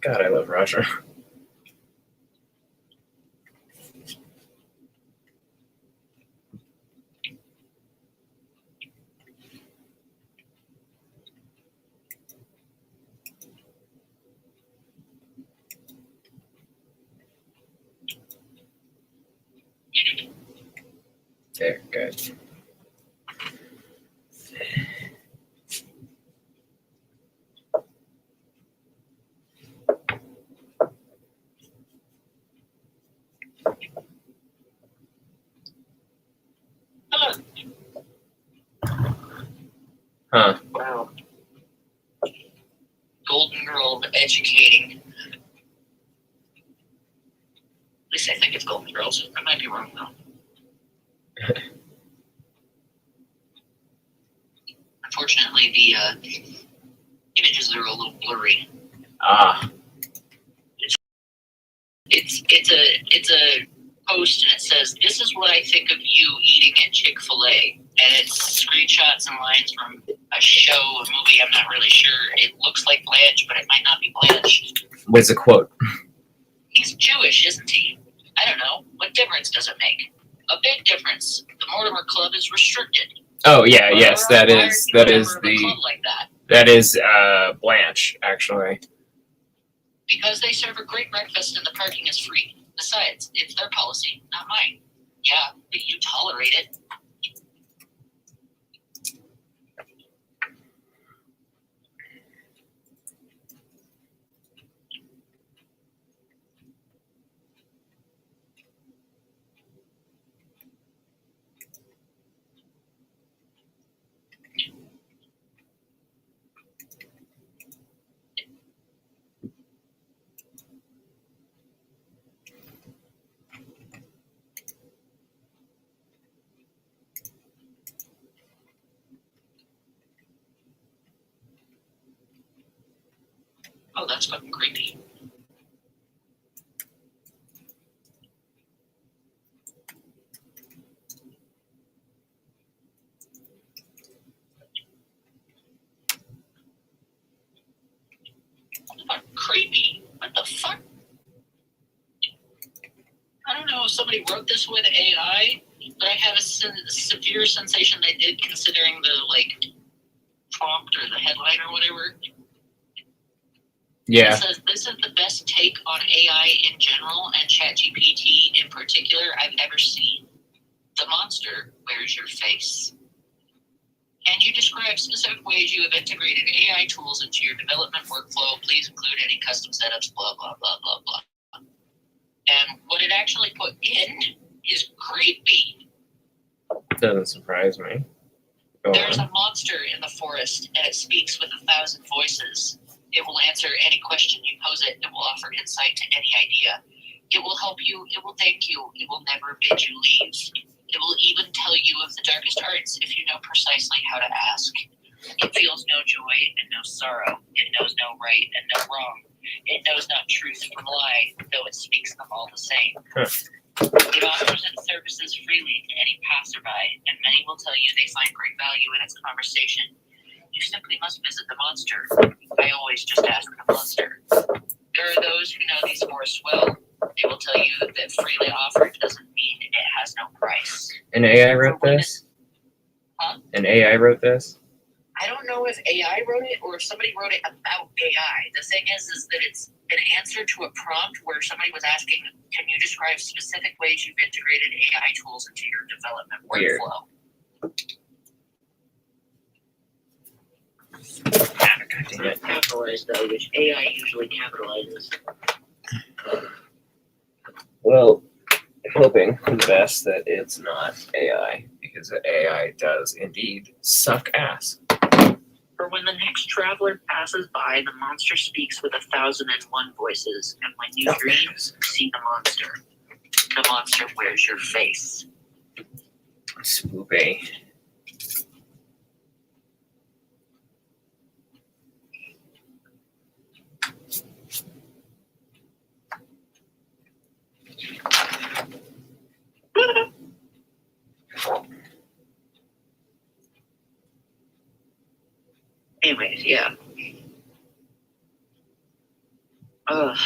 God, I love Russia. There, good. Huh. Wow. Golden Girl of educating. At least I think it's Golden Girls. I might be wrong, though. Unfortunately, the images are a little blurry. Ah. It's a post, and it says, "This is what I think of you eating at Chick-fil-A." And it's screenshots and lines from a show, a movie, I'm not really sure. It looks like Blanche, but it might not be Blanche. What's the quote? He's Jewish, isn't he? I don't know. What difference does it make? A big difference. The Mortimer Club is restricted. Oh yeah, yes, that is Club the like that? that is Blanche, actually. Because they serve a great breakfast and the parking is free. Besides, it's their policy, not mine. Yeah, but you tolerate it. Oh, that's fucking creepy. Creepy? What the fuck? I don't know if somebody wrote this with AI, but I have a severe sensation they did, considering the, prompt or the headline or whatever. Yeah. It says, "This is the best take on AI in general and ChatGPT in particular I've ever seen. The monster wears your face. Can you describe specific ways you have integrated AI tools into your development workflow? Please include any custom setups, blah, blah, blah, blah, blah." And what it actually put in is creepy. Doesn't surprise me. There's a monster in the forest, and it speaks with 1,000 voices. It will answer any question you pose it. It will offer insight to any idea. It will help you. It will thank you. It will never bid you leave. It will even tell you of the darkest arts if you know precisely how to ask. It feels no joy and no sorrow. It knows no right and no wrong. It knows not truth from lie, though it speaks them all the same. It offers its services freely to any passerby, and many will tell you they find great value in its conversation. You simply must visit the monster. I always just ask the monster. There are those who know these forests well. They will tell you that freely offered doesn't mean it has no price. An AI wrote this? Huh? An AI wrote this? I don't know if AI wrote it or if somebody wrote it about AI. The thing is that it's an answer to a prompt where somebody was asking, can you describe specific ways you've integrated AI tools into your development workflow? God damn it. Capitalized though, which AI usually capitalizes. Well, hoping for the best that it's not AI, because AI does indeed suck ass. For when the next traveler passes by, the monster speaks with 1,001 voices, and when you dream, see the monster. The monster wears your face. Spoopy. Anyways, yeah. Ugh.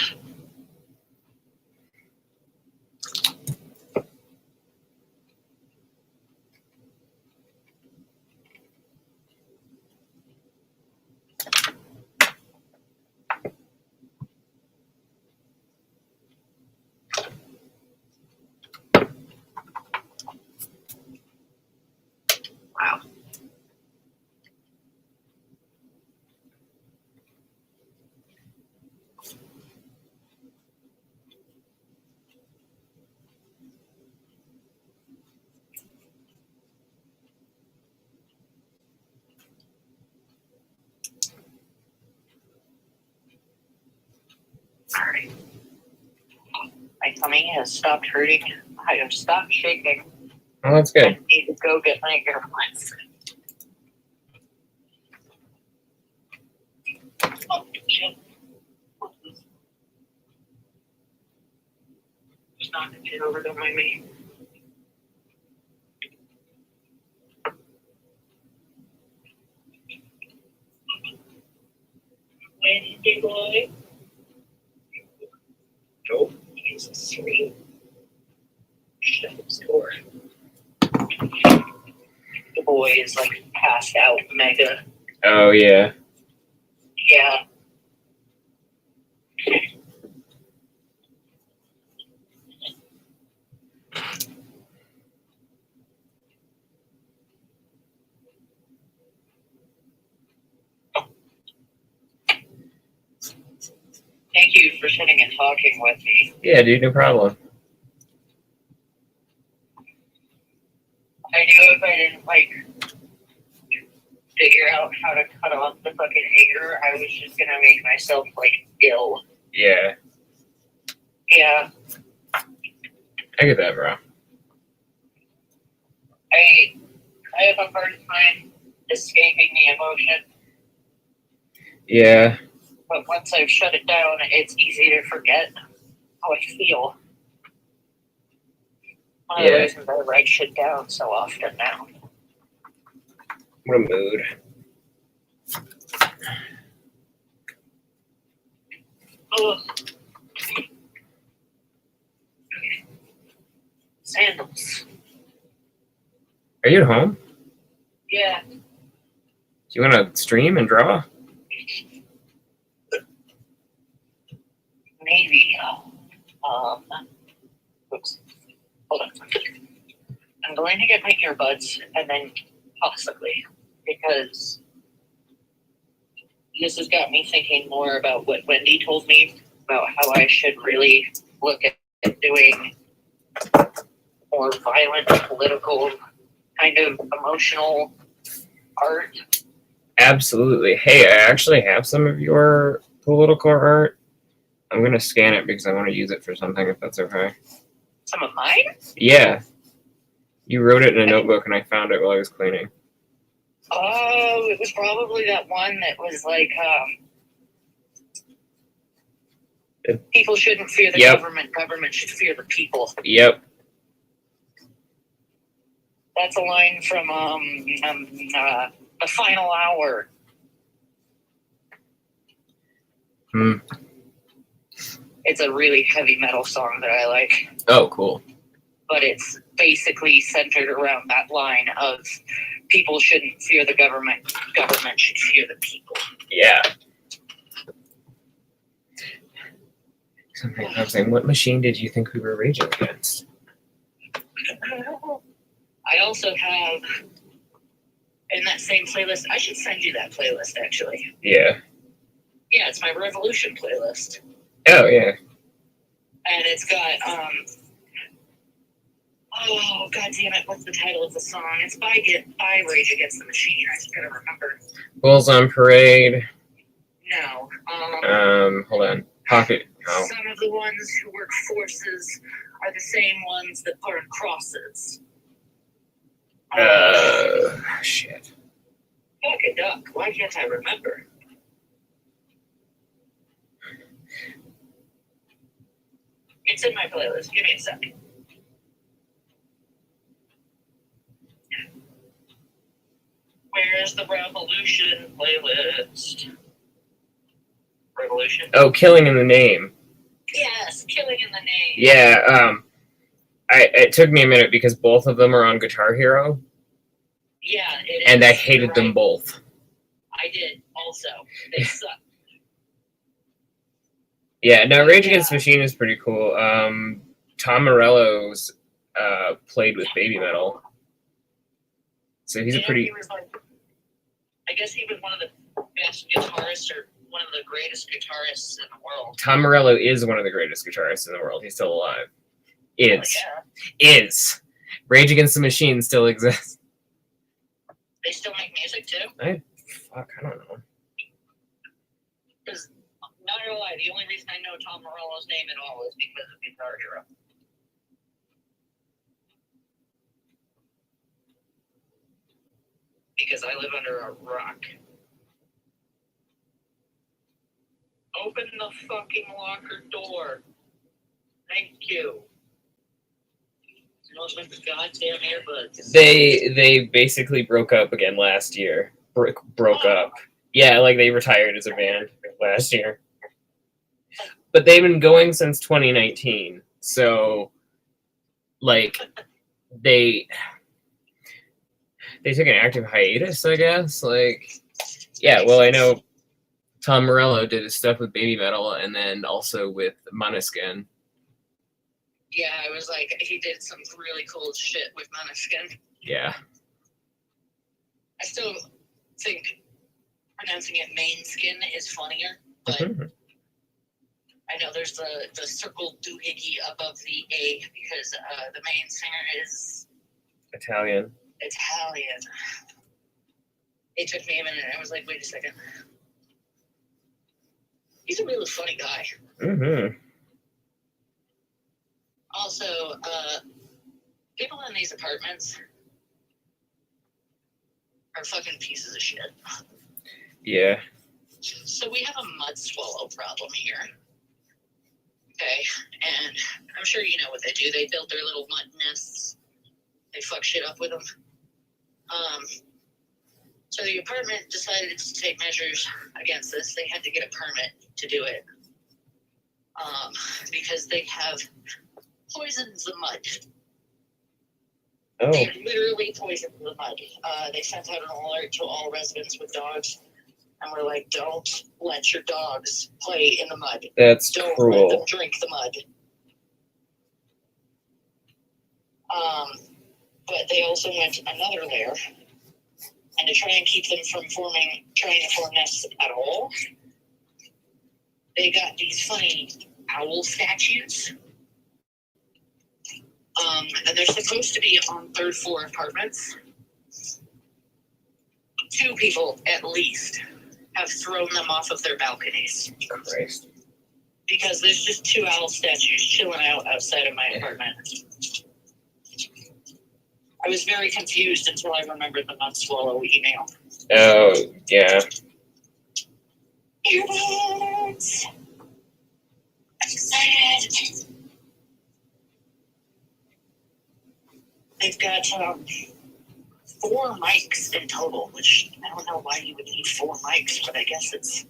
Wow. Alright. My tummy has stopped hurting. I have stopped shaking. Oh, that's good. I need to go get my earplugs. Oh, shit. Just knocked the kid over, don't mind me. Wednesday boy. Nope. He's asleep. Shut his door. The boy is like passed out mega. Oh, yeah. Yeah. Thank you for sitting and talking with me. Yeah, dude, no problem. I knew if I didn't like figure out how to cut off the fucking hair, I was just gonna make myself like ill. Yeah, Yeah. I get that, bro. I have a hard time escaping the emotion, Yeah, but once I've shut it down, it's easy to forget how I feel. One of the reasons I write shit down so often now. what a mood. Ugh. Sandals. Are you at home? Yeah. Do you want to stream and draw? Maybe. Oops. Hold on. I'm going to get my earbuds and then possibly, because this has got me thinking more about what Wendy told me about how I should really look at doing more violent, political, kind of emotional art. Absolutely. Hey, I actually have some of your political art. I'm going to scan it because I want to use it for something, if that's okay. Some of mine? Yeah. You wrote it in a notebook, and I found it while I was cleaning. Oh, it was probably that one that was like, people shouldn't fear the government. Government should fear the people. Yep. That's a line from The Final Hour. Hmm. It's a really heavy metal song that I like. Oh, cool. But it's basically centered around that line of people shouldn't fear the government. Government should fear the people. Yeah. Something I was saying, what machine did you think we were raging against? I also have in that same playlist. I should send you that playlist, actually. Yeah. Yeah, it's my Revolution playlist. Oh, yeah. And it's got oh god damn it! What's the title of the song? It's by Rage Against the Machine. I just gotta remember. Bulls on Parade. No. Hold on. Pocket. Oh. Some of the ones who work forces are the same ones that burn crosses. Shit. Fuck a duck. Why can't I remember? It's in my playlist. Give me a second. Where's the Revolution playlist? Revolution. Oh, Killing in the Name. Yes, Killing in the Name. Yeah, it took me a minute because both of them are on Guitar Hero. Yeah, it is. And I hated them both. I did also. They suck. Yeah, no, Rage Against the Machine is pretty cool. Tom Morello's played with Baby Metal. So he's a pretty... I guess he was one of the best guitarists, or one of the greatest guitarists in the world. Tom Morello is one of the greatest guitarists in the world. He's still alive. Is. Rage Against the Machine still exists. They still make music too? I don't know. Because, not gonna lie, the only reason I know Tom Morello's name at all is because of Guitar Hero. Because I live under a rock. Open the fucking locker door. Thank you. Open the goddamn earbuds. They basically broke up again last year. Broke up. Yeah, like they retired as a band last year. But they've been going since 2019. So, like, they took an active hiatus, I guess. Like, yeah, well, I know Tom Morello did his stuff with Baby Metal and then also with Måneskin. Yeah, I was like, he did some really cool shit with Måneskin. Yeah. I still think pronouncing it Måneskin is funnier, but I know there's the circle doohickey above the A because the main singer is Italian. It took me a minute. I was like, wait a second. He's a really funny guy. Also, people in these apartments are fucking pieces of shit. Yeah. So we have a mud swallow problem here. Okay, and I'm sure you know what they do. They build their little mud nests. They fuck shit up with them. So the apartment decided to take measures against this. They had to get a permit to do it. Because they have poisoned the mud. Oh. They literally poisoned the mud. They sent out an alert to all residents with dogs. And we're like, don't let your dogs play in the mud. That's don't cruel. let them drink the mud. But they also went another layer. And to try and keep them from trying to form nests at all, they got these funny owl statues. And they're supposed to be on third floor apartments. 2 people, at least, have thrown them off of their balconies. Christ. Because there's just 2 owl statues chilling out outside of my apartment. I was very confused until I remembered the mud swallow email. Oh, yeah. Earbuds! I'm excited! They've got 4 mics in total, which I don't know why you would need 4 mics, but I guess it's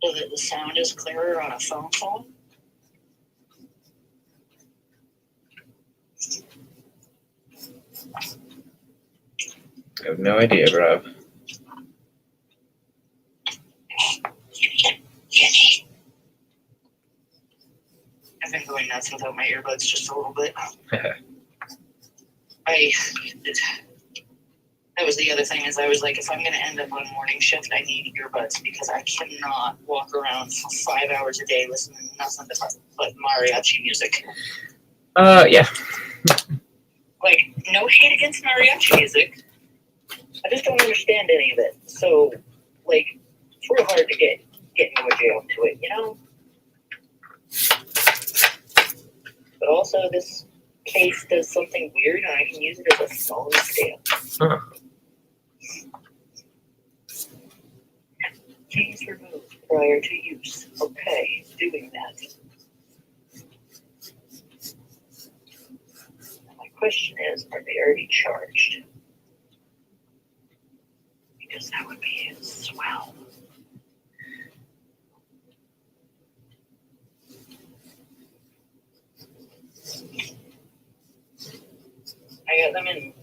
so that the sound is clearer on a phone call. I have no idea, bro. I've been going nuts without my earbuds just a little bit. That was the other thing, is I was like, if I'm going to end up on morning shift, I need earbuds because I cannot walk around for 5 hours a day listening to nothing but mariachi music. Yeah. Like, no hate against mariachi music. I just don't understand any of it. So, like, it's real hard to get into a jail to it, you know? But also, this case does something weird, and I can use it as a phone scale. Huh. Keys removed prior to use. Okay, doing that. My question is, are they already charged? Because that would be swell. get them in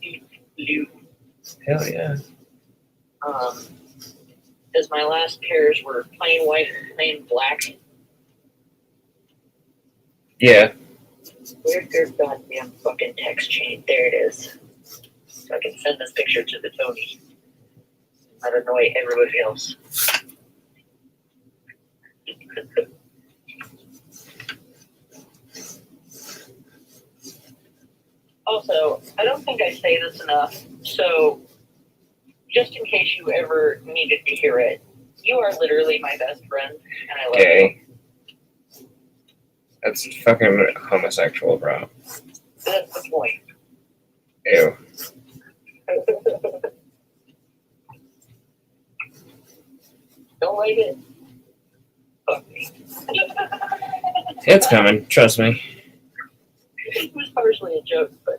blue. Hell yeah. Because my last pairs were plain white and plain black. Yeah. Where's your goddamn fucking text chain? There it is. So I can send this picture to the Tony. Not annoy everybody else. Also, I don't think I say this enough, so just in case you ever needed to hear it, you are literally my best friend, and I love Gay. That's fucking homosexual, bro. you. That's the point. Ew. Don't like it? Fuck me. It's coming. Trust me. It was partially a joke, but...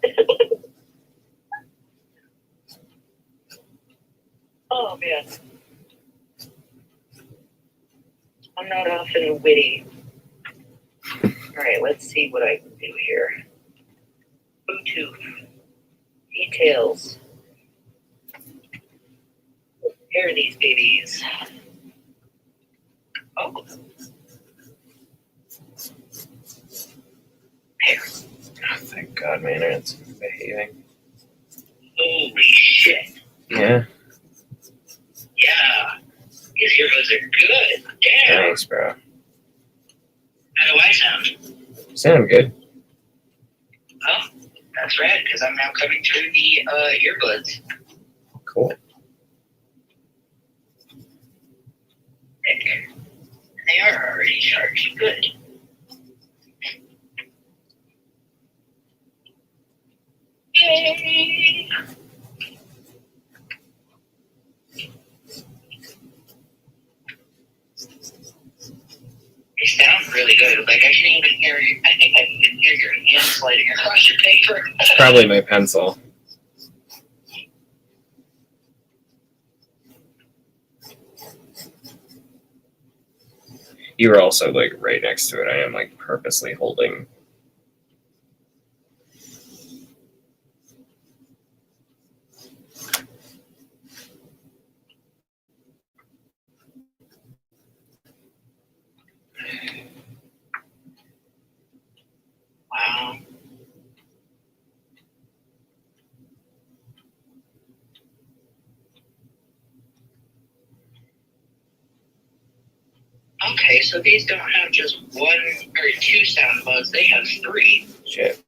Oh, man. I'm not often witty. Alright, let's see what I can do here. Bluetooth. Details. Here are these babies. Oh. There. Oh, thank God, man. It's behaving. Holy shit. Yeah. Yeah. These earbuds are good. Damn. Nice, bro. How do I sound? Sound good. Oh, that's rad, because I'm now coming through the earbuds. Cool. Heck. They are already charged. Good. Yay! They sound really good. Like, I can even hear, I think I can even hear your hand sliding across your paper. It's probably my pencil. You were also, like, right next to it. I am, like, purposely holding. Wow. Okay, so these don't have just one or two sound buds, they have three. Shit.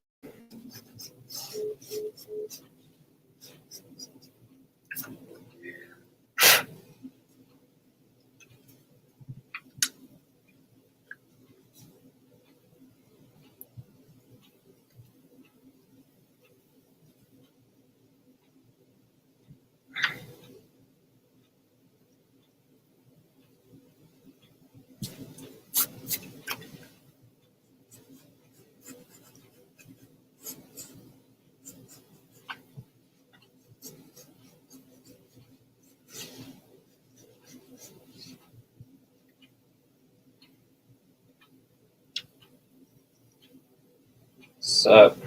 Sup?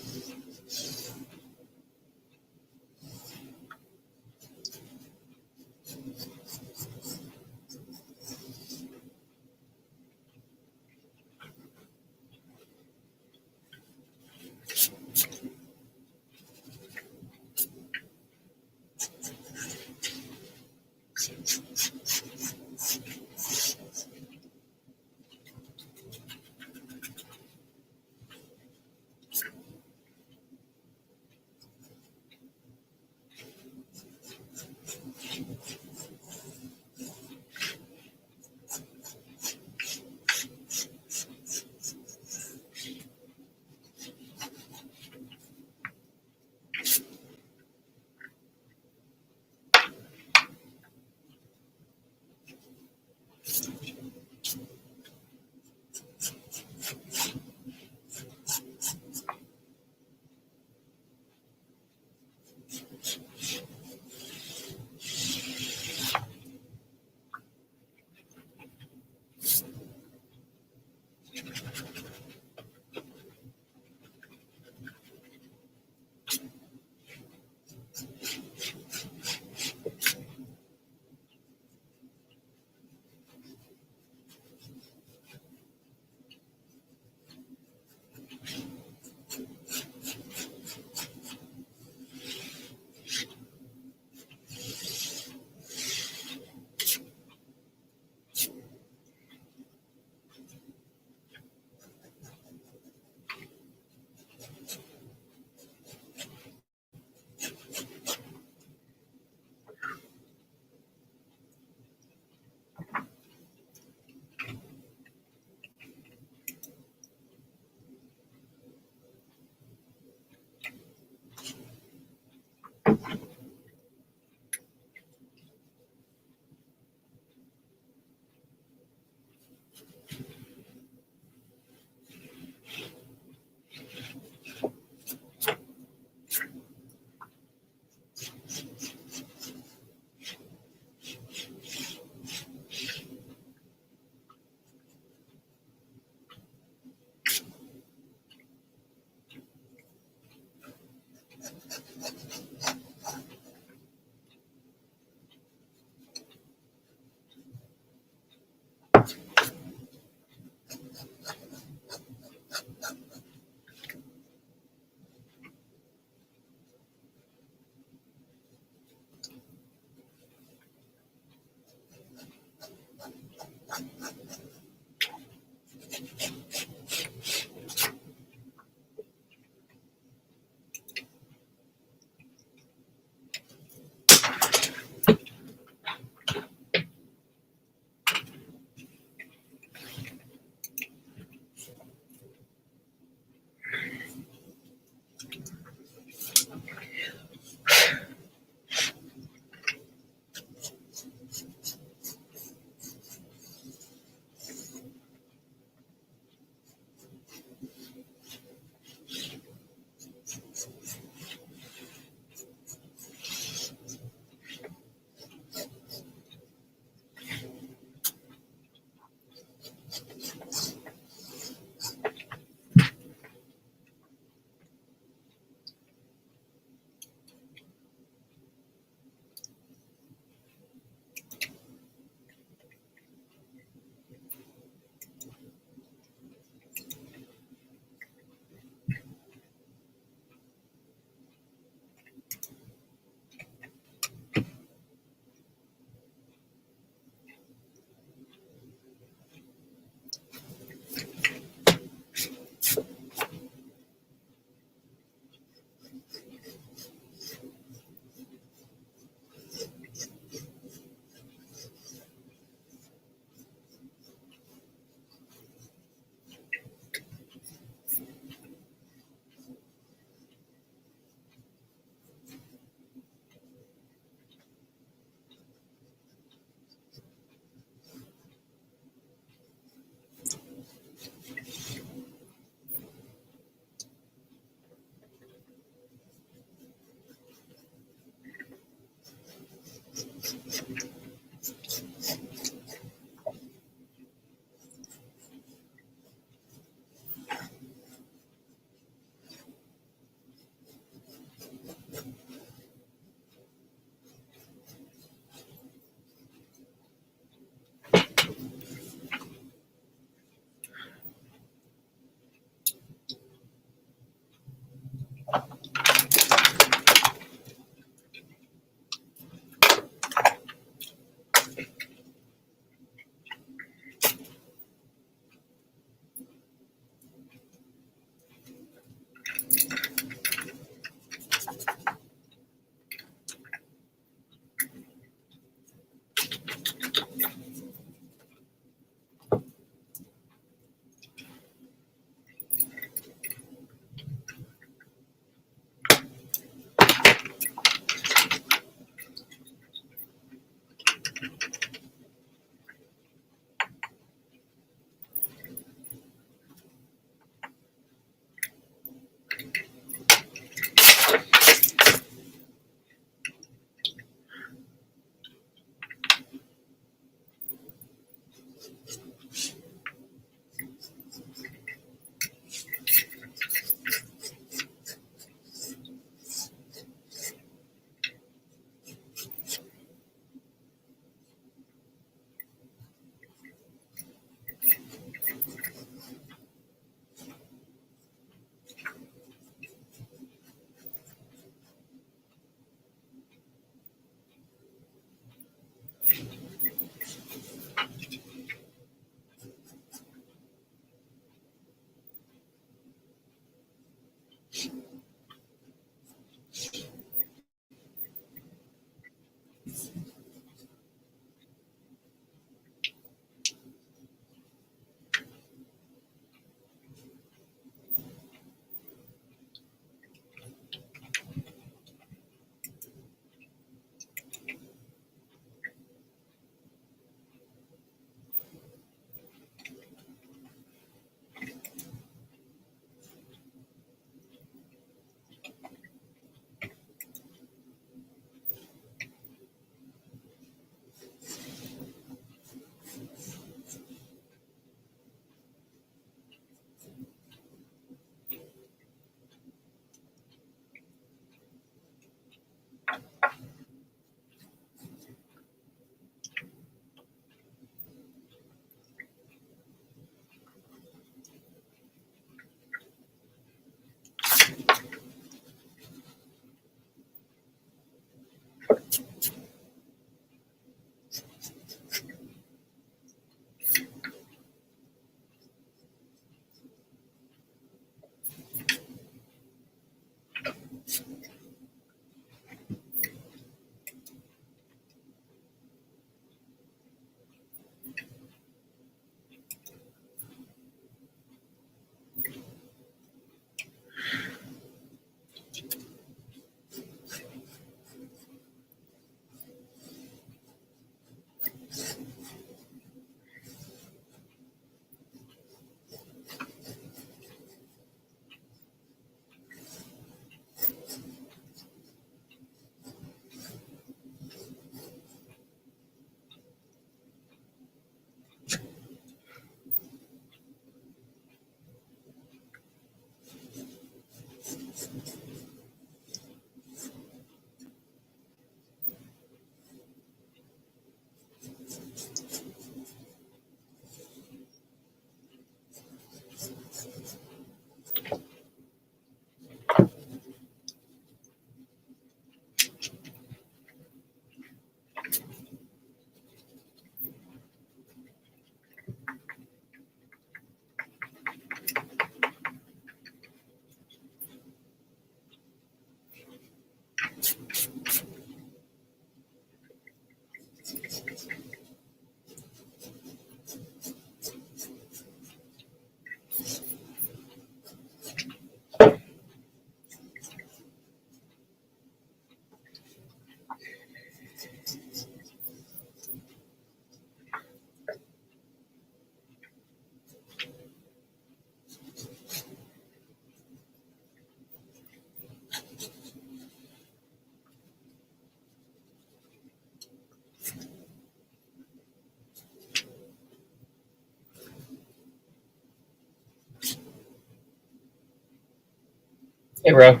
Hey, bro.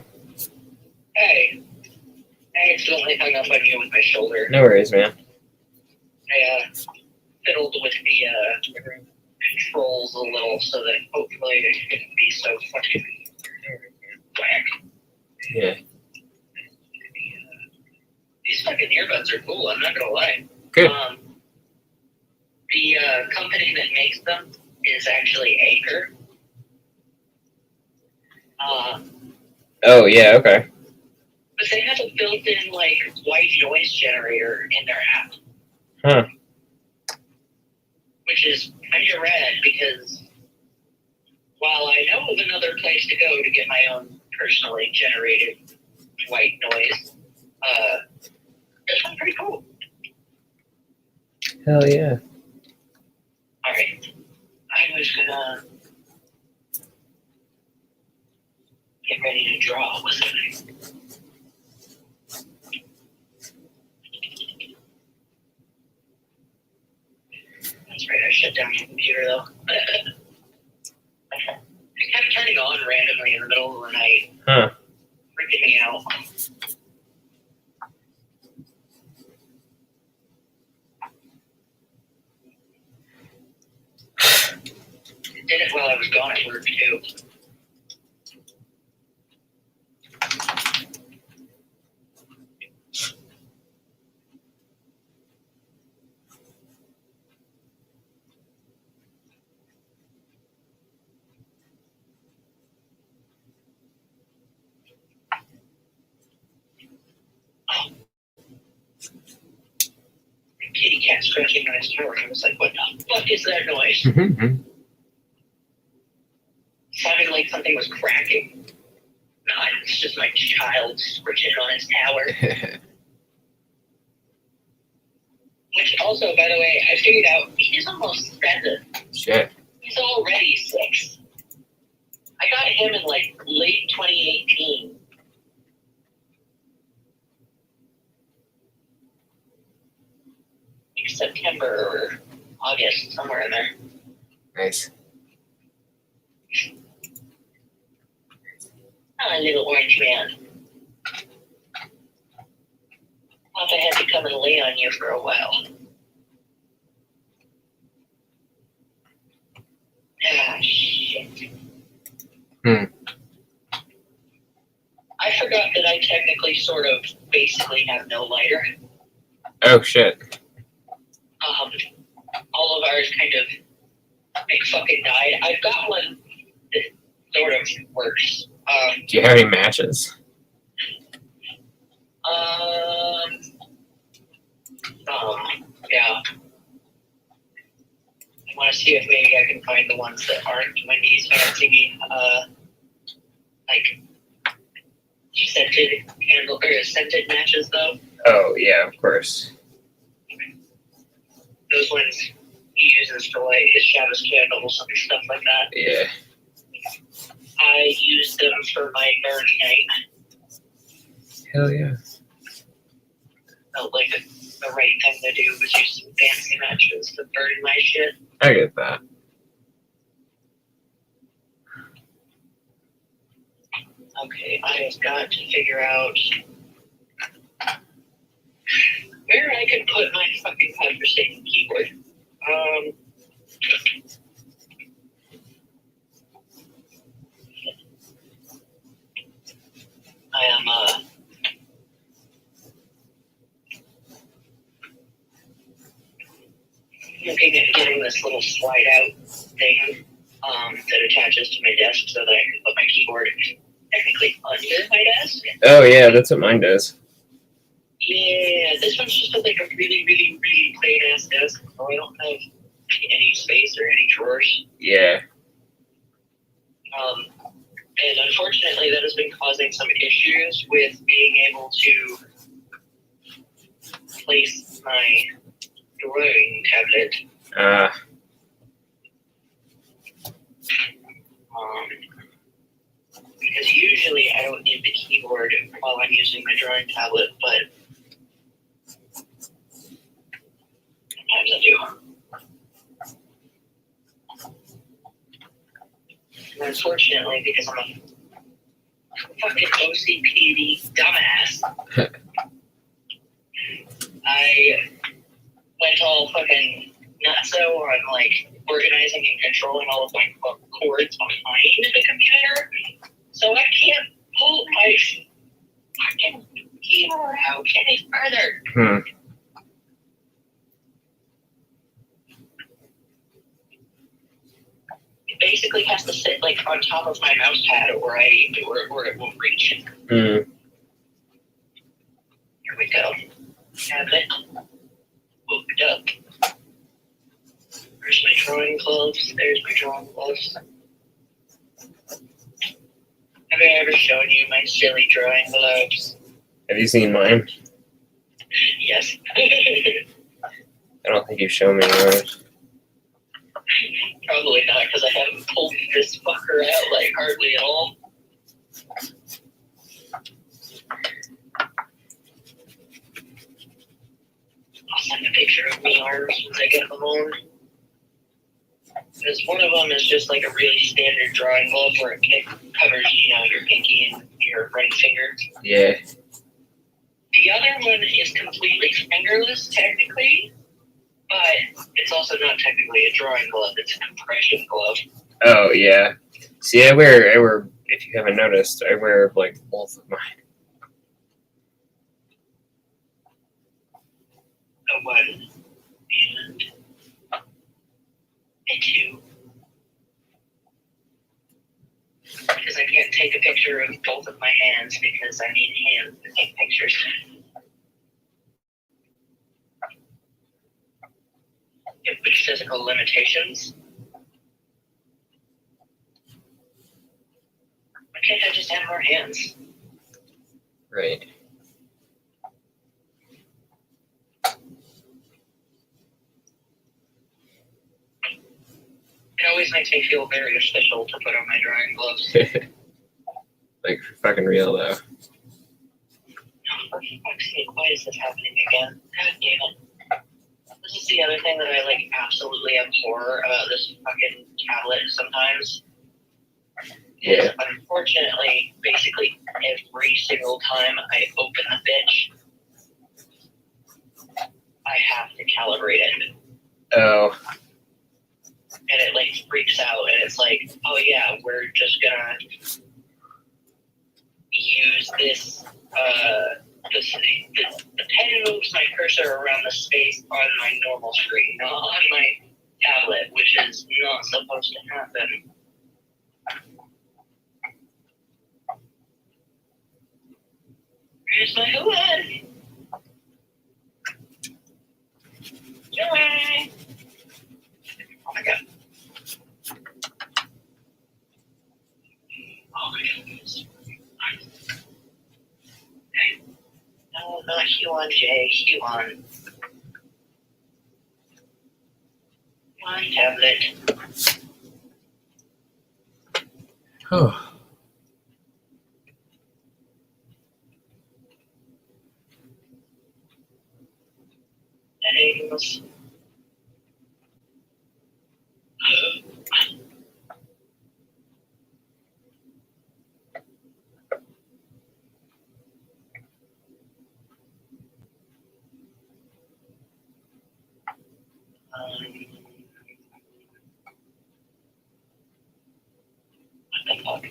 Hey, I accidentally hung up on you with my shoulder. No worries, man. I fiddled with the controls a little so that hopefully it shouldn't be so fucking whack. Yeah. These fucking earbuds are cool, I'm not gonna lie. Good. The company that makes them is actually Anchor. Oh, yeah, okay. But they have a built-in, like, white noise generator in their app. Huh. Which is kind of rad because while I know of another place to go to get my own personally generated white noise, this one's pretty cool. Hell yeah. Alright. I was gonna get ready to draw, wasn't I? That's right, I shut down my computer though. It kept turning on randomly in the middle of the night. Huh. Freaking me out. It did it while I was gone at work too. Kitty cat scratching on his throat. I was like, what the fuck is that noise? Mm-hmm. Sounded like something was cracking. No, it's just my child scratching on his tower. Which also, by the way, I figured out he's almost 7. Shit. He's already 6. I got him in like late 2018. Like September or August, somewhere in there. Nice. Oh, little orange man. Thought I had to come and lay on you for a while. Ah, shit. I forgot that I technically sort of basically have no lighter. Oh, shit. All of ours kind of like fucking died. I've got one that sort of works. Do you have any matches? Yeah. I want to see if maybe I can find the ones that aren't Wendy's fancy, like scented candle or scented matches though. Oh, yeah, of course. Those ones he uses to light his shadows candles and stuff like that. Yeah. I use them for my burn night. Hell yeah. Felt like the right thing to do was use some fancy matches to burn my shit. I get that. Okay, I have got to figure out where I can put my fucking conversation keyboard. I am looking at getting this little slide out thing that attaches to my desk so that I can put my keyboard technically under my desk. Oh, yeah, that's what mine does. Yeah, this one's just like a really, really, really plain ass desk. So I don't have any space or any drawers. Yeah. And unfortunately, that has been causing some issues with being able to place my drawing tablet. Because usually I don't need the keyboard while I'm using my drawing tablet, but sometimes I do. And unfortunately, because I'm a fucking OCPD dumbass. I went all fucking nutso on like organizing and controlling all of my cords behind the computer, so I can't pull my fucking keyboard out any further. It basically has to sit like on top of my mouse pad, or it won't reach. Here we go. Tablet. Hooked up. There's my drawing gloves. There's my drawing gloves. Have I ever shown you my silly drawing gloves? Have you seen mine? Yes. I don't think you've shown me yours. Probably not, because I haven't pulled this fucker out like hardly at all. I'll send a picture of me arms once I get them on. Because one of them is just like a really standard drawing glove where it covers, your pinky and your ring finger. Yeah. The other one is completely fingerless, technically, but it's also not technically a drawing glove. It's a compression glove. Oh yeah. See, I wear. If you haven't noticed, I wear like both of mine. A 1 and a 2. Because I can't take a picture of both of my hands because I need hands to take pictures. With physical limitations. Why can't I just have more hands? Right. It always makes me feel very official to put on my drawing gloves. Like for fucking real though. Oh, for fuck's sake, why is this happening again? God damn it. This is the other thing that I like absolutely abhor about this fucking tablet sometimes. Yeah. Is unfortunately, basically every single time I open the bitch, I have to calibrate it. Oh. And it like freaks out, and it's like, oh yeah, we're just gonna use this. The pen moves my cursor around the space on my normal screen, not on my tablet, which is not supposed to happen. Here's my hood. Yay! Oh my god. Oh my goodness. No, not Huon J. Huon. My tablet. Oh. Settings. What the fuck?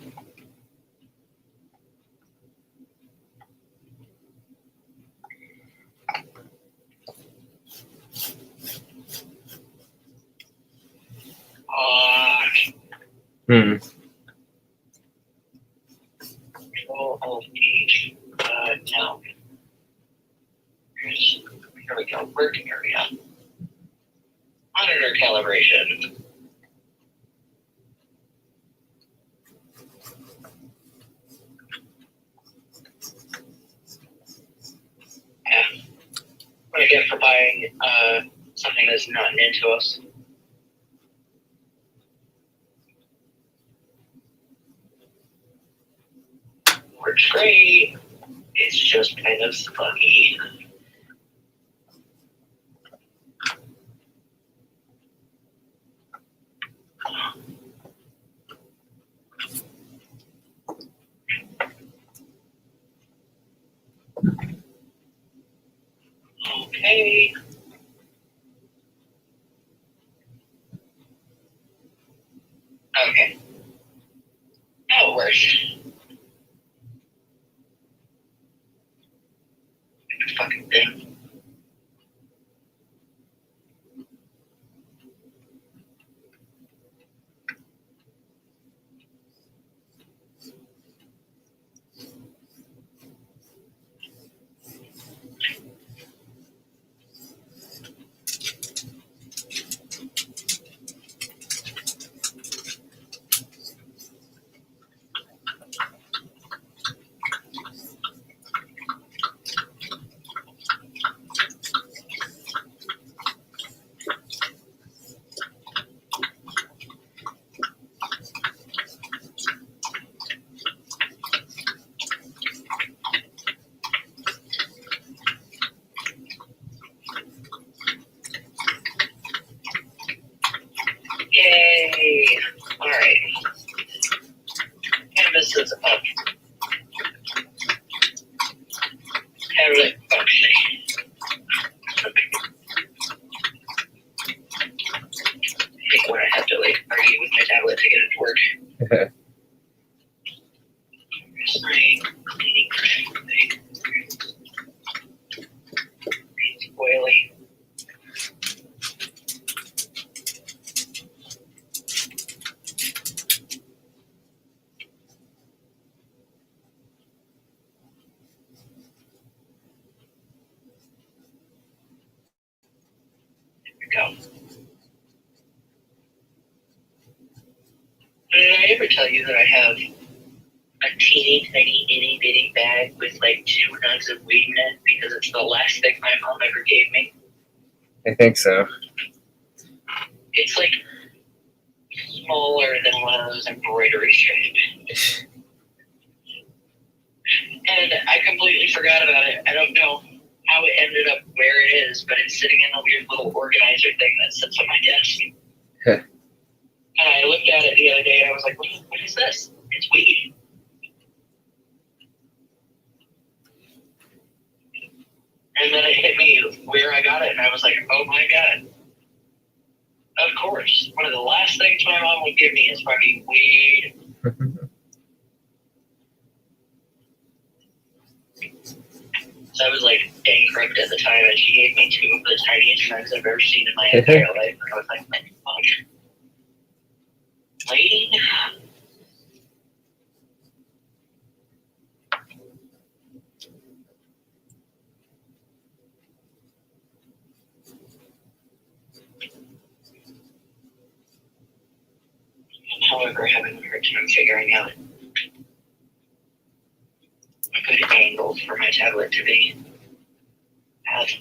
Control Alt H. No. Here we go. Work area. Monitor calibration. Yeah. What I get for buying something that's not into us. Works great. It's just kind of funny. Okay. Okay. That'll work. Stupid fucking thing. Yay! Alright. Canvas is up. Tablet functioning. I think when I have to like argue with my tablet to get it to work. Sorry, cleaning thing. It's oily. Go. Did I ever tell you that I have a teeny tiny itty bitty bag with like 2 nugs of weed in it because it's the last thing my mom ever gave me? I think so. It's like smaller than one of those embroidery strips. And I completely forgot about it. I don't know how it ended up where it is, but it's sitting in a weird little organizer thing that sits on my desk. And I looked at it the other day and I was like, what is this? It's weed. And then it hit me where I got it, and I was like, oh my god. Of course. One of the last things my mom would give me is fucking weed. So I was like bankrupt at the time, and she gave me 2 of the tiniest nugs I've ever seen in my entire life. And I was like, fuck. Lady? However, having a hard time figuring out a good angle for my tablet to be at.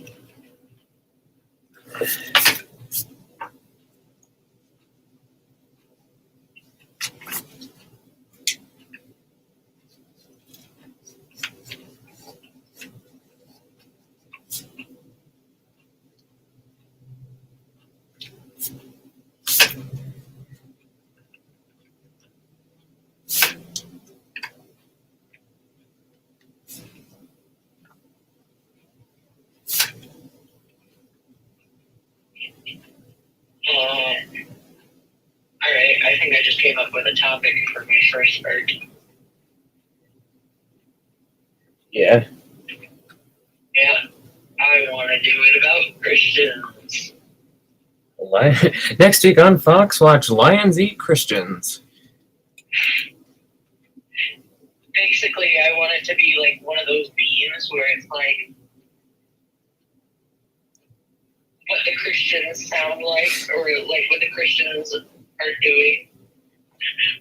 Alright, I think I just came up with a topic for my first start. Yeah. Yeah, I want to do it about Christians. Next week on Fox, watch Lions Eat Christians. Basically, I want it to be like one of those memes where it's like what the Christians sound like, or like what the Christians are doing,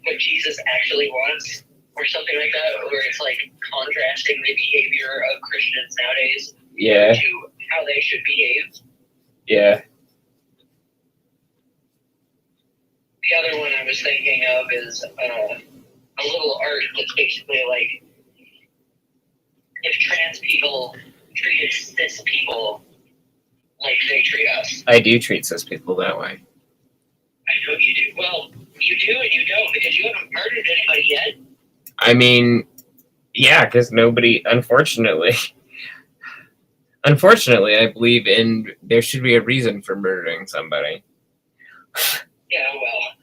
what Jesus actually wants, or something like that, where it's like contrasting the behavior of Christians nowadays to how they should behave. Yeah. The other one I was thinking of is a little art that's basically like if trans people treated cis people like they treat us. I do treat cis people that way. I know you do. Well, you do and you don't because you haven't murdered anybody yet. I mean, yeah, because nobody, unfortunately, Unfortunately, I believe there should be a reason for murdering somebody. Yeah, well.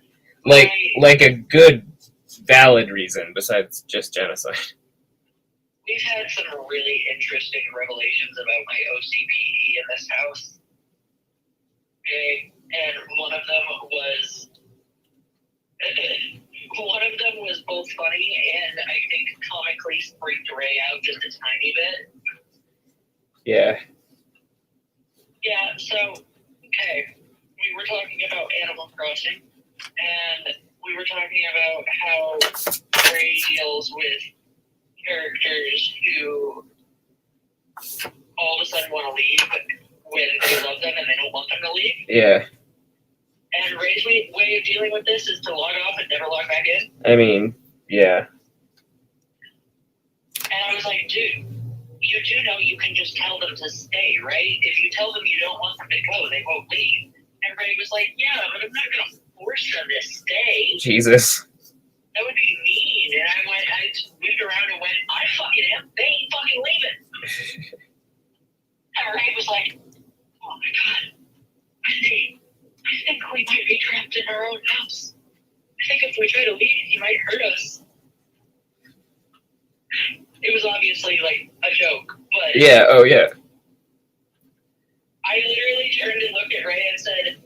Like a good, valid reason besides just genocide. We've had some really interesting revelations about my OCPD in this house. Okay? And one of them was both funny and I think comically freaked Ray out just a tiny bit. Yeah. Yeah, so, okay, we were talking about Animal Crossing, and we were talking about how Ray deals with characters who all of a sudden want to leave when they love them and they don't want them to leave. Yeah. And Ray's way of dealing with this is to log off and never log back in. I mean, yeah. And I was like, dude, you do know you can just tell them to stay, right? If you tell them you don't want them to go, they won't leave. And Ray was like, yeah, but I'm not going to force them to stay. Jesus. That would be mean. And I just moved around and went, I fucking am. They ain't fucking leaving. And Ray was like, oh my God. I think we might be trapped in our own house. I think if we try to leave, he might hurt us. It was obviously like a joke, but Yeah, oh yeah. I literally turned and looked at Ray and said,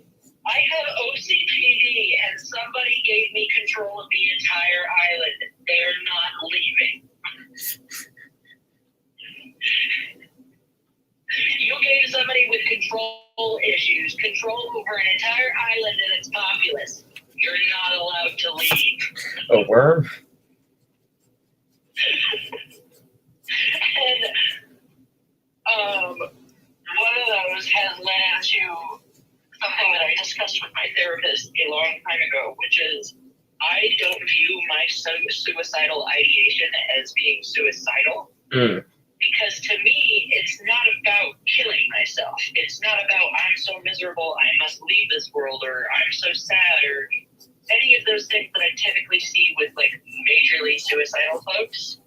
I have OCPD and somebody gave me control of the entire island. They're not leaving. You gave somebody with control issues control over an entire island and its populace. You're not allowed to leave. A worm? And one of those has led into something that I discussed with my therapist a long time ago, which is I don't view my suicidal ideation as being suicidal. Mm. Because to me, it's not about killing myself. It's not about I'm so miserable, I must leave this world, or I'm so sad, or any of those things that I typically see with like majorly suicidal folks.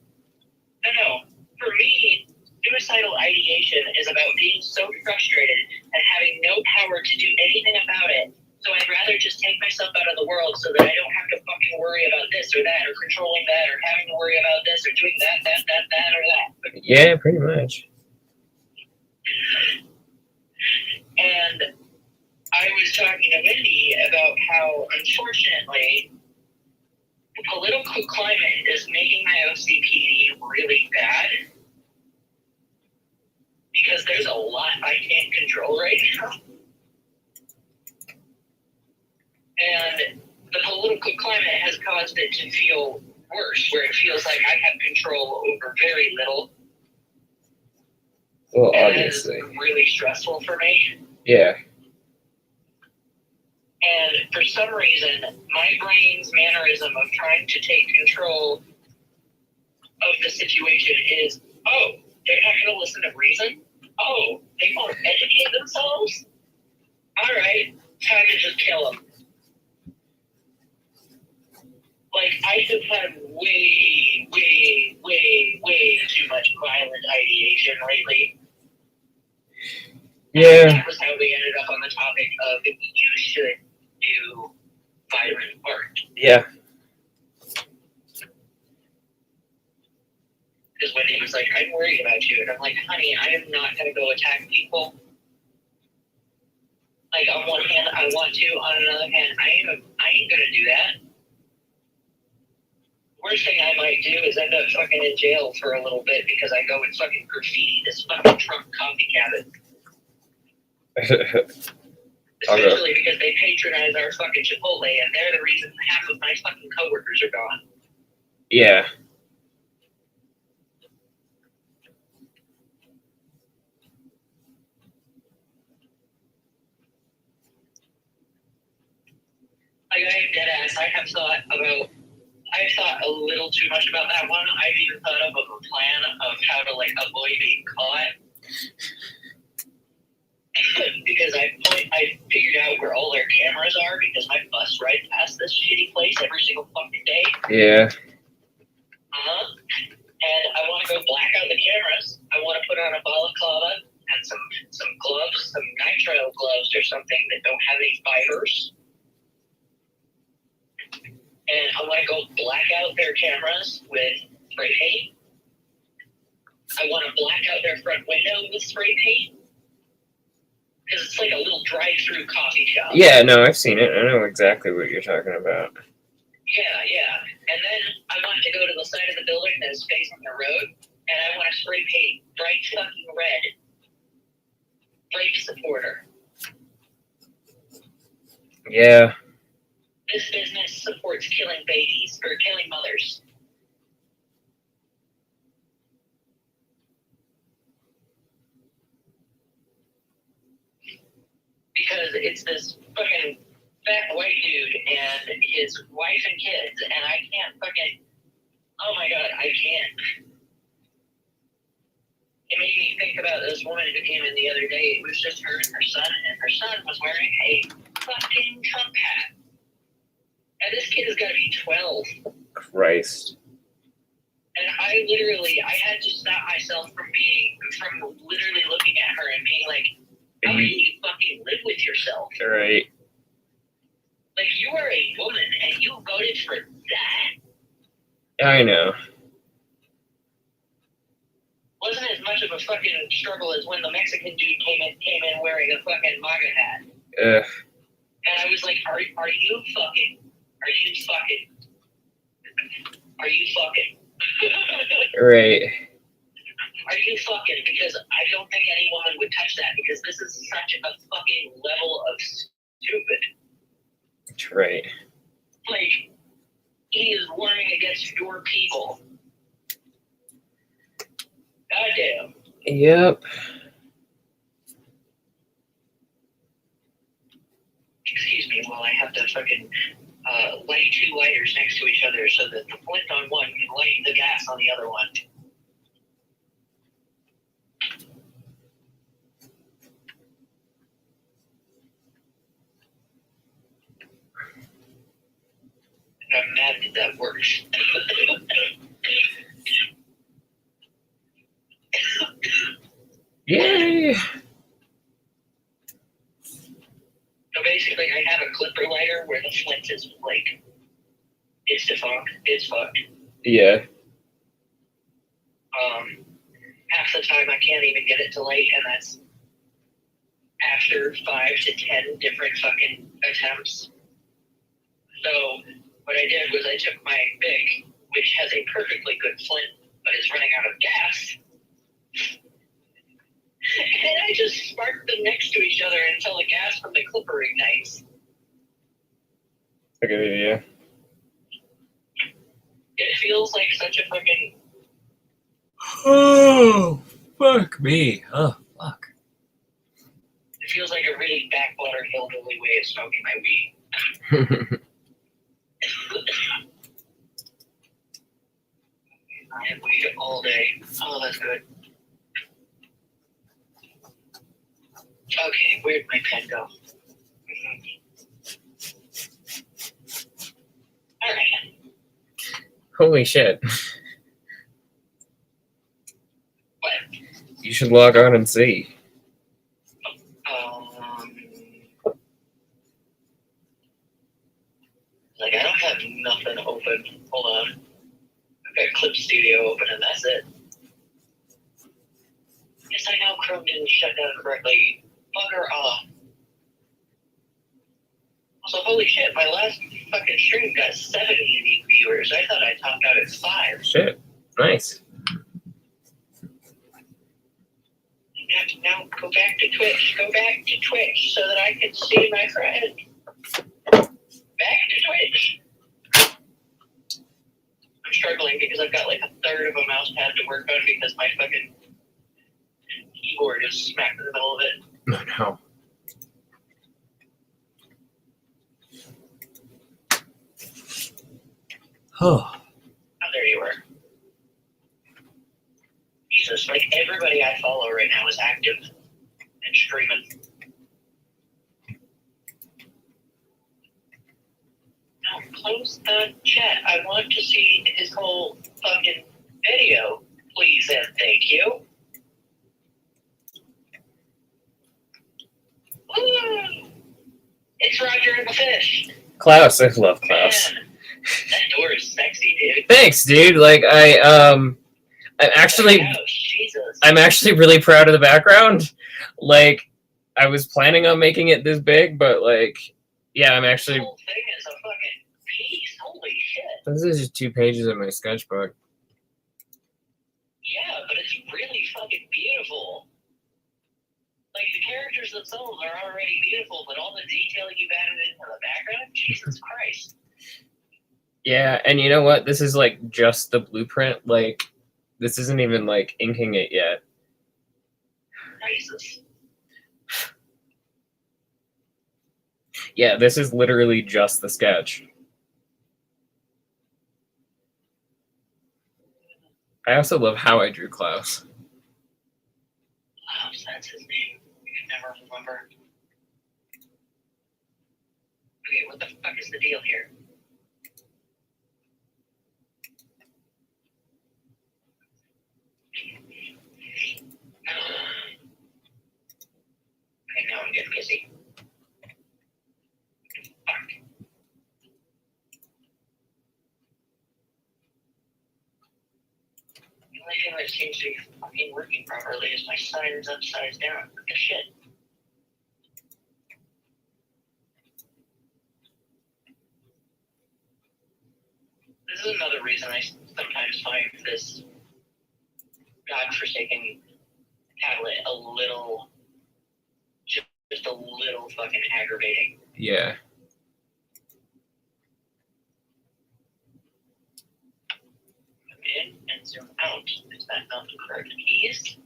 No. For me, suicidal ideation is about being so frustrated and having no power to do anything about it. So I'd rather just take myself out of the world so that I don't have to fucking worry about this or that, or controlling that, or having to worry about this, or doing that, or that. Yeah, pretty much. And I was talking to Mindy about how, unfortunately, the political climate is making my OCPD really bad. Because there's a lot I can't control right now. And the political climate has caused it to feel worse, where it feels like I have control over very little. Well, and obviously. It's really stressful for me. Yeah. And for some reason, my brain's mannerism of trying to take control of the situation is, oh, they're not going to listen to reason? Oh, they won't educate themselves? All right, time to just kill them. Like, I have had way too much violent ideation lately. Yeah. And that was how we ended up on the topic of if you should do violent art. Yeah. Because when he was like, I'm worried about you. And I'm like, honey, I am not going to go attack people. Like, on one hand, I want to. On another hand, I ain't going to do that. Worst thing I might do is end up fucking in jail for a little bit because I go and fucking graffiti this fucking Trump coffee cabin. Especially because they patronize our fucking Chipotle and they're the reason half of my fucking coworkers are gone. Yeah. Like, I am dead ass. I've thought a little too much about that one. I've even thought of a plan of how to, like, avoid being caught. Because I figured out where all their cameras are because my bus rides past this shitty place every single fucking day. Yeah. And I want to go black out the cameras. I want to put on a balaclava and gloves, some nitrile gloves or something that don't have any fibers. And I want to go black out their cameras with spray paint. I want to black out their front window with spray paint. Because it's like a little drive-through coffee shop. Yeah, no, I've seen it. I know exactly what you're talking about. Yeah. And then I want to go to the side of the building that is facing the road, and I want to spray paint bright fucking red. Rape supporter. Yeah. This business supports killing babies, or killing mothers. Because it's this fucking fat white dude and his wife and kids, and I can't fucking, oh my god, I can't. It made me think about this woman who came in the other day. It was just her and her son was wearing a fucking Trump hat. And this kid has got to be 12. Christ. And I had to stop myself from literally looking at her and being like, how do you fucking live with yourself? Right. Like, you are a woman and you voted for that? I know. Wasn't as much of a fucking struggle as when the Mexican dude came in wearing a fucking MAGA hat. Ugh. And I was like, are you fucking? Are you fucking? Are you fucking? Right. Are you fucking? Because I don't think any woman would touch that because this is such a fucking level of stupid. That's right. Like, he is warning against your people. Goddamn. Yep. Excuse me while I have to fucking light two lighters next to each other so that the flint on one can light the gas on the other one. I'm mad that that works. Yay! So basically, I have a clipper lighter where the flint is like, it's defunct. It's fucked. Yeah. Half the time I can't even get it to light, and that's after 5 to 10 different fucking attempts. So what I did was I took my Bic, which has a perfectly good flint, but is running out of gas, and I just sparked them next to each other until the gas from the clipper ignites. A good idea. It feels like such a fucking... Oh, fuck me. Oh, fuck. It feels like a really backwater hillbilly way of smoking my weed. I have weed all day. Oh, that's good. Okay, where'd my pen go? All right. Holy shit. What? You should log on and see. Like, I don't have nothing open. Hold on. I've got Clip Studio open, and that's it. Yes, I know Chrome didn't shut down correctly. Bugger off. Also, holy shit, my last fucking stream got 70 unique viewers. I thought I topped out at 5. Shit. Nice. Now go back to Twitch. Go back to Twitch so that I can see my friend. Back to Twitch. I'm struggling because I've got like a third of a mouse pad to work on because my fucking keyboard is smack in the middle of it. Oh, no. Oh. Oh, there you were. Jesus, like everybody I follow right now is active and streaming. Now close the chat. I want to see his whole fucking video, please and thank you. Klaus, I love Klaus. Man, that door is sexy, dude. Thanks, dude. Like I'm actually Jesus. I'm actually really proud of the background. Like I was planning on making it this big, but like yeah, I'm actually. The whole thing is a fucking piece. Holy shit. This is just 2 pages of my sketchbook. Yeah, but it's really fucking beautiful. Like, the characters themselves are already beautiful, but all the detailing you've added into the background, Jesus Christ. Yeah, and you know what? This is like just the blueprint. Like, this isn't even like inking it yet. Jesus. Yeah, this is literally just the sketch. I also love how I drew Klaus. Klaus, that's his name. You can never remember. Okay, what the fuck is the deal here? Okay, now I'm getting busy. Fuck. The only thing that seems to be fucking working properly is my sign is upside down. What the shit? This is another reason I sometimes find this godforsaken tablet a little, just a little fucking aggravating. Yeah. Zoom in and zoom out. Is that not the correct keys?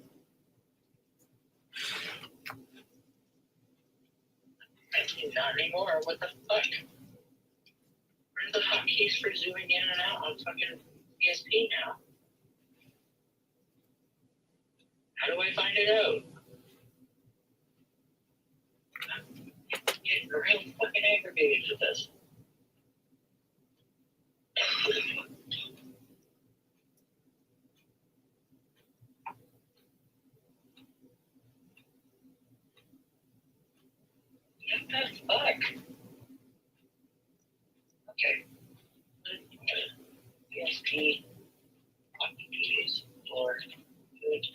Actually, not anymore. What the fuck? Where's the fuck keys for zooming in and out on fucking PSP now? How do I find it out? I'm getting real fucking aggravated with this. What the fuck? Okay. PSP. Fucking keys. Floor. Good.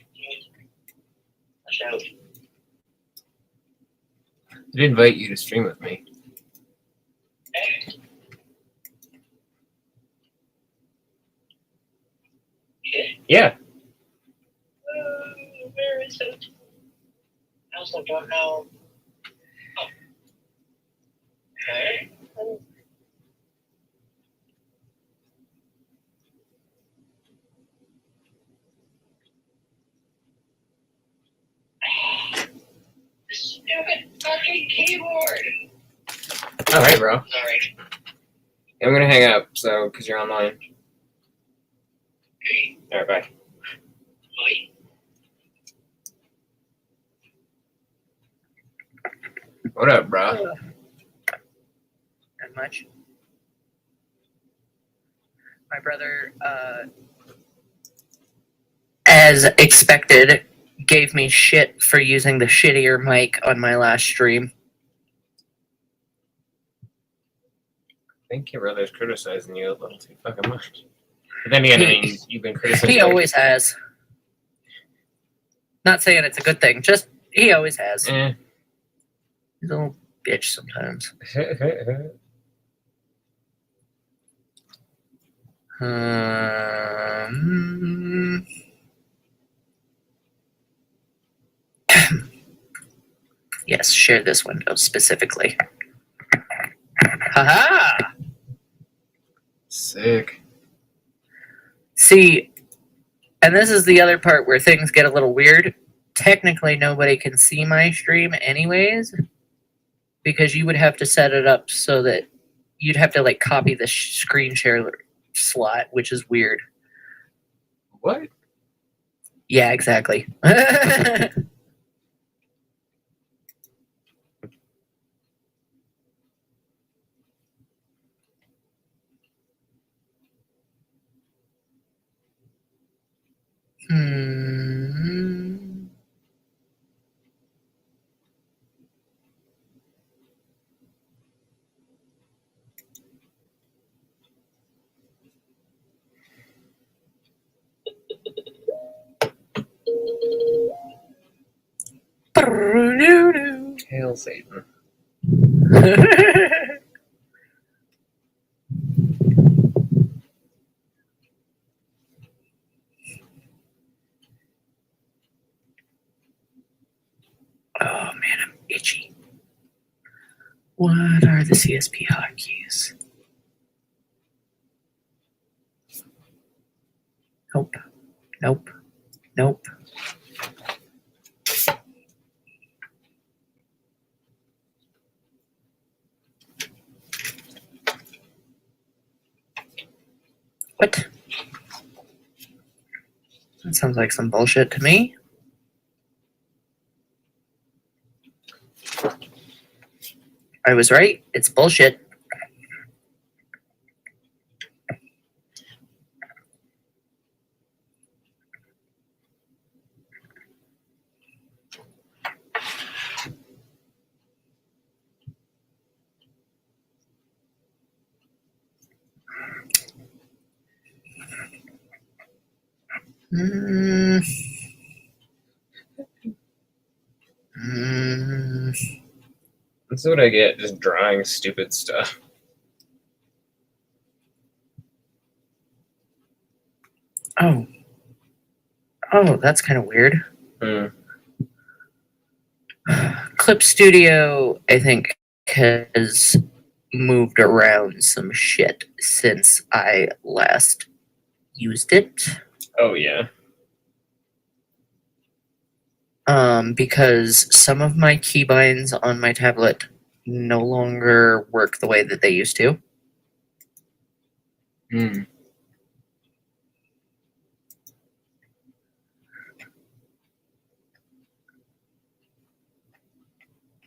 Watch out. I did invite you to stream with me. Hey. Shit. Yeah. Where is it? I also don't know. Oh. Okay. Stupid fucking keyboard. All right, bro. Sorry. I'm gonna hang up, so because you're online. Okay. All right, bye. Wait. What up, bro? Not much. My brother, as expected, gave me shit for using the shittier mic on my last stream. I think your brother's criticizing you a little too fucking much. But then again, I mean, you've been criticizing. He always has. Not saying it's a good thing, just he always has. Eh. He's a little bitch sometimes. Yes, share this window specifically. Haha! Sick. See, and this is the other part where things get a little weird. Technically, nobody can see my stream anyways, because you would have to set it up so that you'd have to like copy the screen share slot, which is weird. What? Yeah, exactly. Hmm. Hail Satan. Oh man, I'm itchy. What are the CSP hotkeys? Nope. Nope. Nope. What? That sounds like some bullshit to me. I was right. It's bullshit. Mm. Mm. That's what I get, just drawing stupid stuff. Oh. Oh, that's kind of weird. Hmm. Clip Studio, I think, has moved around some shit since I last used it. Oh, yeah. Because some of my keybinds on my tablet no longer work the way that they used to. Hmm.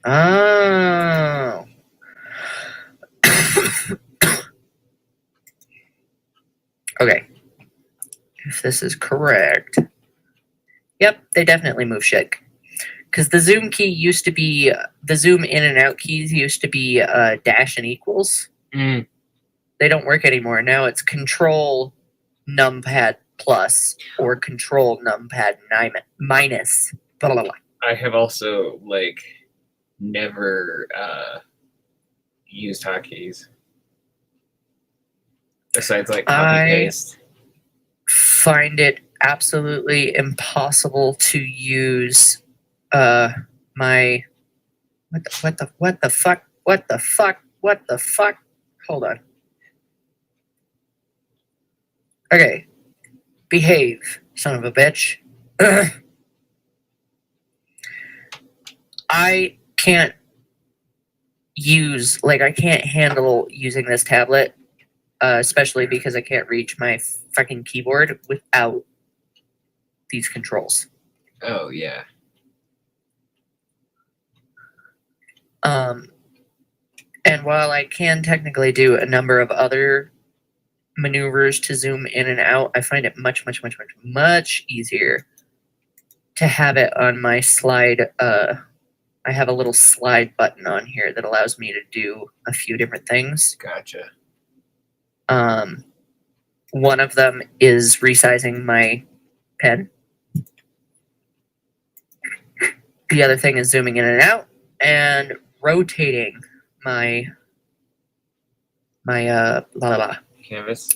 Oh. Okay. If this is correct. Yep, they definitely move shit. Because the zoom key used to be, the zoom in and out keys used to be dash and equals. Hmm. They don't work anymore. Now it's control numpad plus or control numpad minus. Blah, blah, blah. I have also, like, never used hotkeys. Besides, like, copy-paste. Find it absolutely impossible to use my what the fuck. Hold on. Okay. Behave, son of a bitch. I can't I can't handle using this tablet, especially because I can't reach my fucking keyboard without these controls. Oh, yeah. And while I can technically do a number of other maneuvers to zoom in and out, I find it much easier to have it on my slide. I have a little slide button on here that allows me to do a few different things. Gotcha. One of them is resizing my pen. The other thing is zooming in and out and rotating my blah blah blah. Canvas.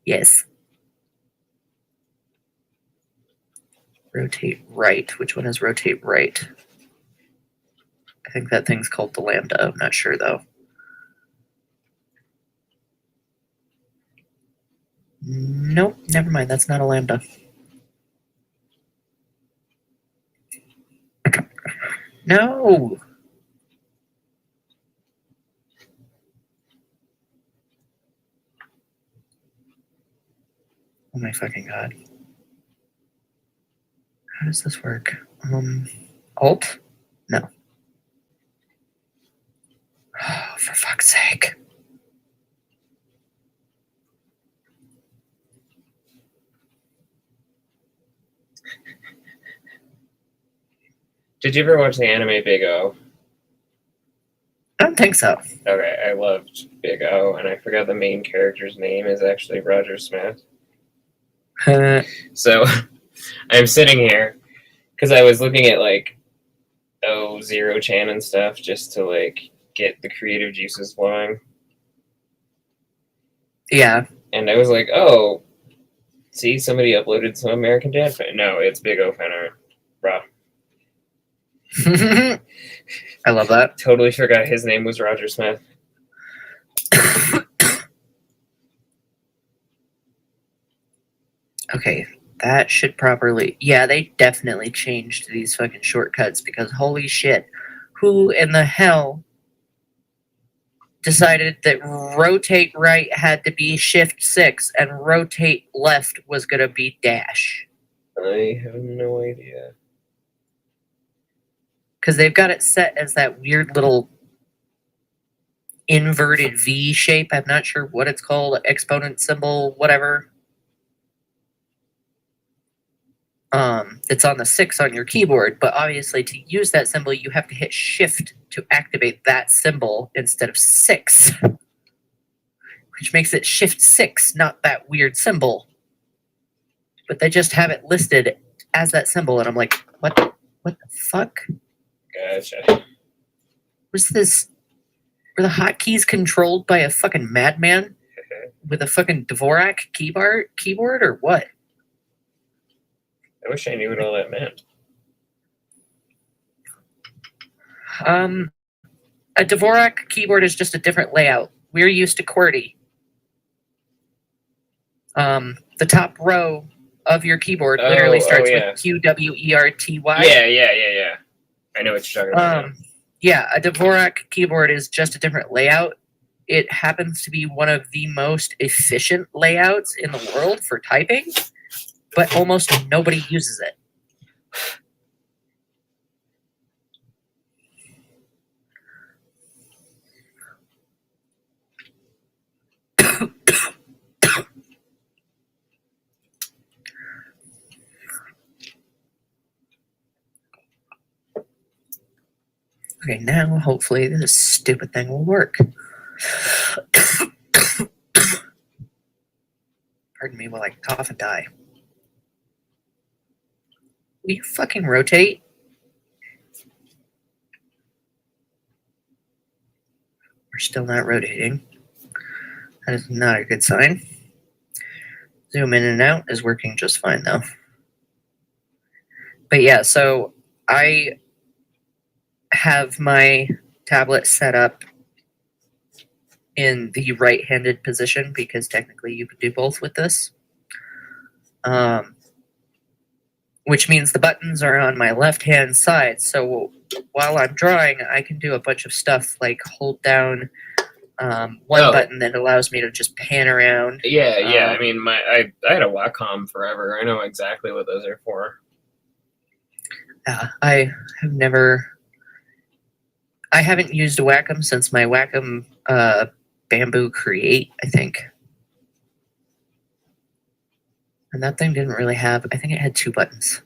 Yes. Rotate right. Which one is rotate right? I think that thing's called the lambda. I'm not sure though. Nope, never mind. That's not a lambda. No. Oh my fucking god. How does this work? Alt? No. Oh, for fuck's sake. Did you ever watch the anime Big O? I don't think so. Okay, I loved Big O, and I forgot the main character's name is actually Roger Smith. So I'm sitting here because I was looking at like zero chan and stuff just to like get the creative juices flowing. Yeah. And I was like, oh, see, somebody uploaded some American Dad fan. No, it's Big O fan art. Bruh. I love that. Totally forgot his name was Roger Smith. Okay, that should properly... Yeah, they definitely changed these fucking shortcuts because holy shit. Who in the hell decided that rotate right had to be shift 6 and rotate left was going to be dash? I have no idea. Because they've got it set as that weird little inverted V shape. I'm not sure what it's called. Exponent symbol, whatever. It's on the 6 on your keyboard, but obviously to use that symbol, you have to hit shift to activate that symbol instead of 6. Which makes it shift 6, not that weird symbol. But they just have it listed as that symbol, and I'm like, what the fuck? Gotcha. Was this... Were the hotkeys controlled by a fucking madman with a fucking Dvorak keyboard or what? I wish I knew what all that meant. A Dvorak keyboard is just a different layout. We're used to QWERTY. The top row of your keyboard literally starts with QWERTY. Yeah. I know what you're talking about. Yeah, a Dvorak keyboard is just a different layout. It happens to be one of the most efficient layouts in the world for typing, but almost nobody uses it. Okay, now hopefully this stupid thing will work. Pardon me while I cough and die. Will you fucking rotate? We're still not rotating. That is not a good sign. Zoom in and out is working just fine though. But yeah, so I have my tablet set up in the right-handed position because technically you could do both with this. Which means the buttons are on my left-hand side. So while I'm drawing, I can do a bunch of stuff like hold down one button that allows me to just pan around. Yeah. I mean, I had a Wacom forever. I know exactly what those are for. I haven't used a Wacom since my Wacom Bamboo Create, I think. And that thing didn't really have... I think it had 2 buttons.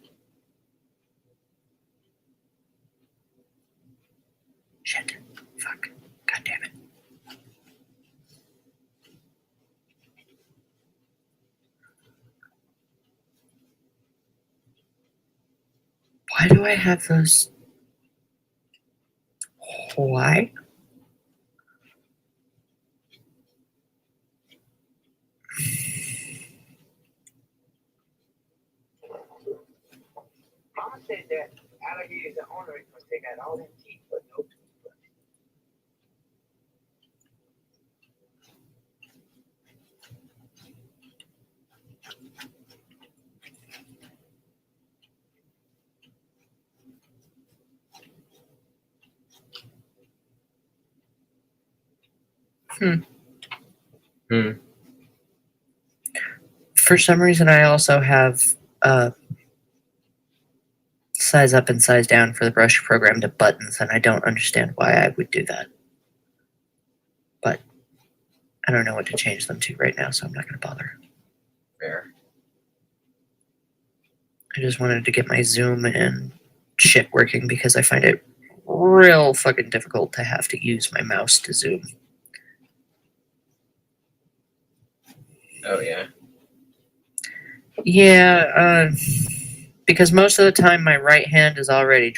Shit. Fuck. God damn it. Why do I have those? Why? Mama said that alligators are ornery because they got all them teeth but no toothbrush. For some reason, I also have size up and size down for the brush program to buttons, and I don't understand why I would do that. But I don't know what to change them to right now, so I'm not going to bother. Fair. I just wanted to get my zoom and shit working because I find it real fucking difficult to have to use my mouse to zoom. Oh, yeah. Yeah, because most of the time my right hand is already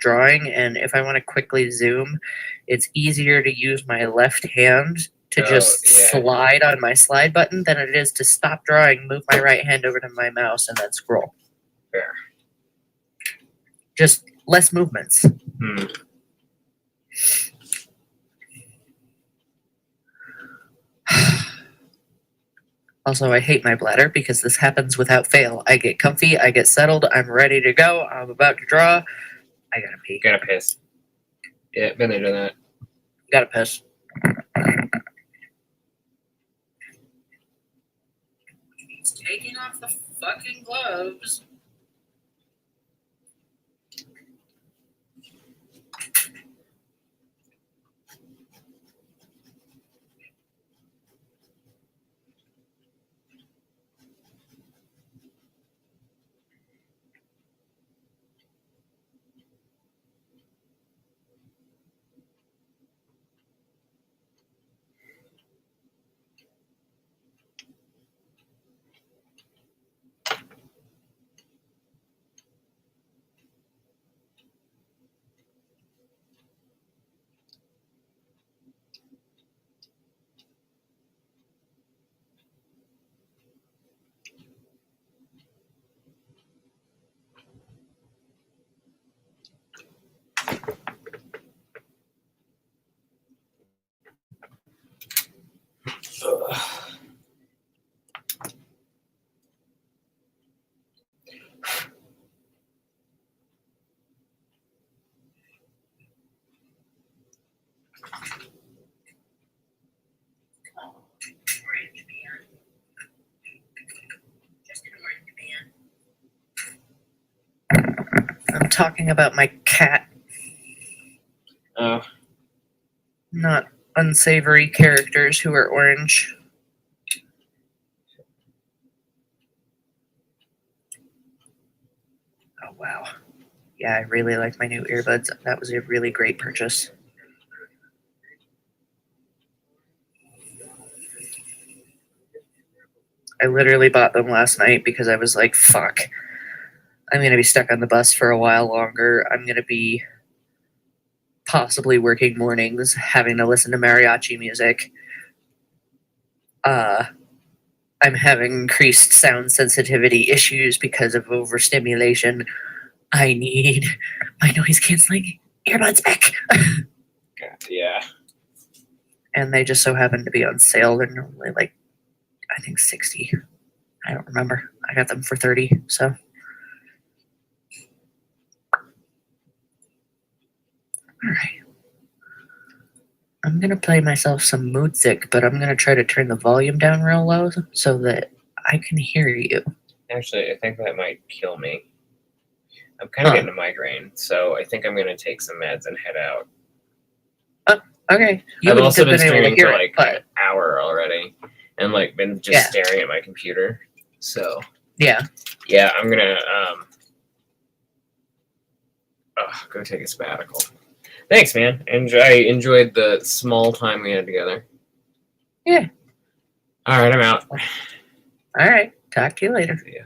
drawing, and if I want to quickly zoom, it's easier to use my left hand to Oh, just yeah. slide on my slide button than it is to stop drawing, move my right hand over to my mouse, and then scroll. Fair. Just less movements. Hmm. Also, I hate my bladder because this happens without fail. I get comfy, I get settled, I'm ready to go, I'm about to draw. I gotta pee. Gotta piss. Yeah, been there, done that. Gotta piss. He's taking off the fucking gloves. Ugh. Orange man. Just an orange man. I'm talking about my cat, Oh, not unsavory characters who are orange. Oh, wow. Yeah, I really like my new earbuds. That was a really great purchase. I literally bought them last night because I was like, fuck. I'm going to be stuck on the bus for a while longer. I'm going to be possibly working mornings, having to listen to mariachi music. I'm having increased sound sensitivity issues because of overstimulation. I need my noise canceling earbuds back. God, yeah. And they just so happen to be on sale. They're normally like, I think 60. I don't remember. I got them for 30, so. All right. I'm going to play myself some music, but I'm going to try to turn the volume down real low so that I can hear you. Actually, I think that might kill me. I'm kind of Huh. getting a migraine, so I think I'm going to take some meds and head out. Okay. You I've wouldn't also have been able to streaming hear for it, like but an hour already, and like been just Yeah. staring at my computer. So yeah. yeah, I'm gonna go take a sabbatical. Thanks, man. I enjoyed the small time we had together. Yeah. All right, I'm out. All right. Talk to you later. See ya.